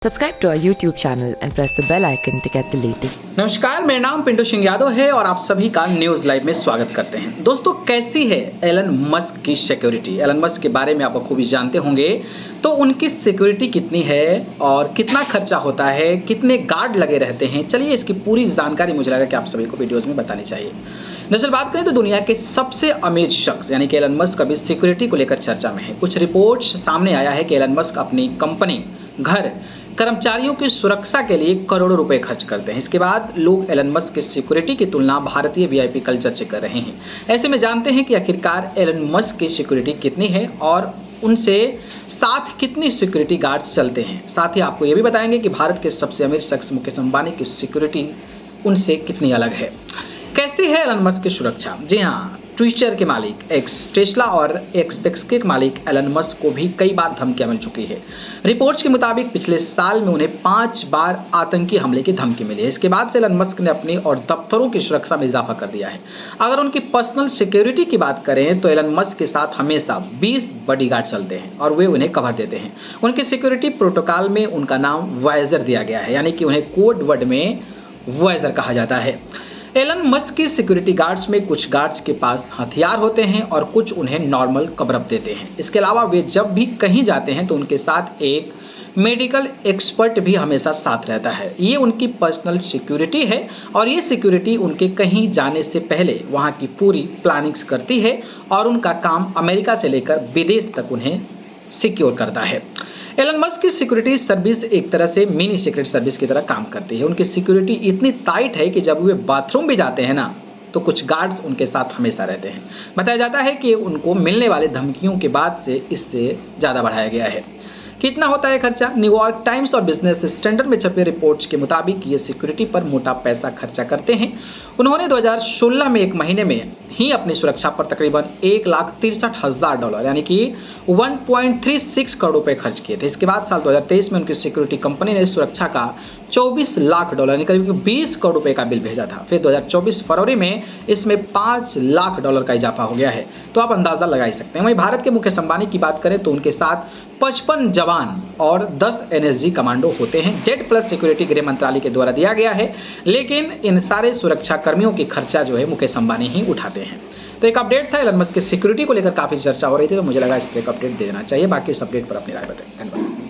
Subscribe to our YouTube channel and press the bell icon to get the latest. नमस्कार, मेरा नाम पिंटू सिंह यादव है और आप सभी का न्यूज़ लाइव में स्वागत करते हैं। दोस्तों, कैसी है एलन मस्क की सिक्योरिटी? एलन मस्क के बारे में आप खूब जानते होंगे, तो उनकी सिक्योरिटी कितनी है और कितना खर्चा होता है, कितने गार्ड लगे रहते हैं, चलिए इसकी पूरी जानकारी मुझे लगा कि आप सभी को वीडियोज़ में बतानी चाहिए। दरअसल बात करें तो दुनिया के सबसे अमीर शख्स यानी कि एलन मस्क अभी सिक्योरिटी को लेकर चर्चा में है। कुछ रिपोर्ट्स सामने आया है कि एलन मस्क अपनी कंपनी, घर, कर्मचारियों की सुरक्षा के लिए करोड़ों रुपए खर्च करते हैं। इसके बाद लोग एलन मस्क की सिक्योरिटी की तुलना भारतीय वीआईपी कल्चर से कर रहे हैं। ऐसे में जानते हैं कि आखिरकार एलन मस्क की सिक्योरिटी कितनी है और उनसे साथ कितनी सिक्योरिटी गार्ड्स चलते हैं। साथ ही आपको यह भी बताएंगे कि भारत के सबसे अमीर शख्स मुकेश अंबानी की सिक्योरिटी उनसे कितनी अलग है। कैसी है एलन मस्क की सुरक्षा? जी हाँ, ट्विटर के मालिक एक्स, टेस्ला और स्पेसएक्स के मालिक एलन मस्क को भी कई बार धमकियां मिल चुकी है। रिपोर्ट्स के मुताबिक पिछले साल में उन्हें 5 बार आतंकी हमले की धमकी मिली है। इसके बाद से एलन मस्क ने अपनी और दफ्तरों की सुरक्षा में इजाफा कर दिया है। अगर उनकी पर्सनल सिक्योरिटी की बात करें तो एलन मस्क के साथ हमेशा 20 बॉडीगार्ड चलते हैं और वे उन्हें कवर देते हैं। उनके सिक्योरिटी प्रोटोकॉल में उनका नाम वॉयेजर दिया गया है, यानी कि उन्हें कोड वर्ड में वॉयेजर कहा जाता है। एलन मस्क की सिक्योरिटी गार्ड्स में कुछ गार्ड्स के पास हथियार होते हैं और कुछ उन्हें नॉर्मल कवरअप देते हैं। इसके अलावा वे जब भी कहीं जाते हैं तो उनके साथ एक मेडिकल एक्सपर्ट भी हमेशा साथ रहता है। ये उनकी पर्सनल सिक्योरिटी है और ये सिक्योरिटी उनके कहीं जाने से पहले वहाँ की पूरी प्लानिंग्स करती है और उनका काम अमेरिका से लेकर विदेश तक उन्हें सिक्योर करता है। एलन मस्क की सिक्योरिटी सर्विस एक तरह से मिनी सीक्रेट सर्विस की तरह काम करती है। उनकी सिक्योरिटी इतनी टाइट है कि जब वे बाथरूम भी जाते हैं ना, तो कुछ गार्ड्स उनके साथ हमेशा रहते हैं। बताया जाता है कि उनको मिलने वाले धमकियों के बाद से इससे ज़्यादा बढ़ाया गया है। कितना होता है खर्चा? न्यूयॉर्क टाइम्स और बिजनेस स्टैंडर्ड में छपे रिपोर्ट्स के मुताबिक ये सिक्योरिटी पर मोटा पैसा खर्चा करते हैं। उन्होंने 2016 में एक महीने में ही अपनी सुरक्षा पर तकरीबन $1,63,000 यानी कि 1.36 करोड़ रुपए खर्च किए थे। इसके बाद साल 2023 में उनकी सिक्योरिटी कंपनी ने सुरक्षा का $24 लाख यानी करीब 20 करोड़ रुपए का बिल भेजा था। फिर 2024 फरवरी में इसमें $5 लाख का इजाफा हो गया है, तो आप अंदाजा लगा ही सकते हैं। वहीं भारत के मुकेश अंबानी की बात करें तो उनके साथ 55 जवान और 10 एनएसजी कमांडो होते हैं। जेड प्लस सिक्योरिटी गृह मंत्रालय के द्वारा दिया गया है, लेकिन इन सारे सुरक्षा कर्मियों की खर्चा जो है मुकेश अंबानी ही उठाते हैं। तो एक अपडेट था एलन मस्क की सिक्योरिटी को लेकर, काफी चर्चा हो रही थी, तो मुझे लगा इस पर एक अपडेट दे देना चाहिए। बाकी इस अपडेट पर अपनी राय बताएं। धन्यवाद।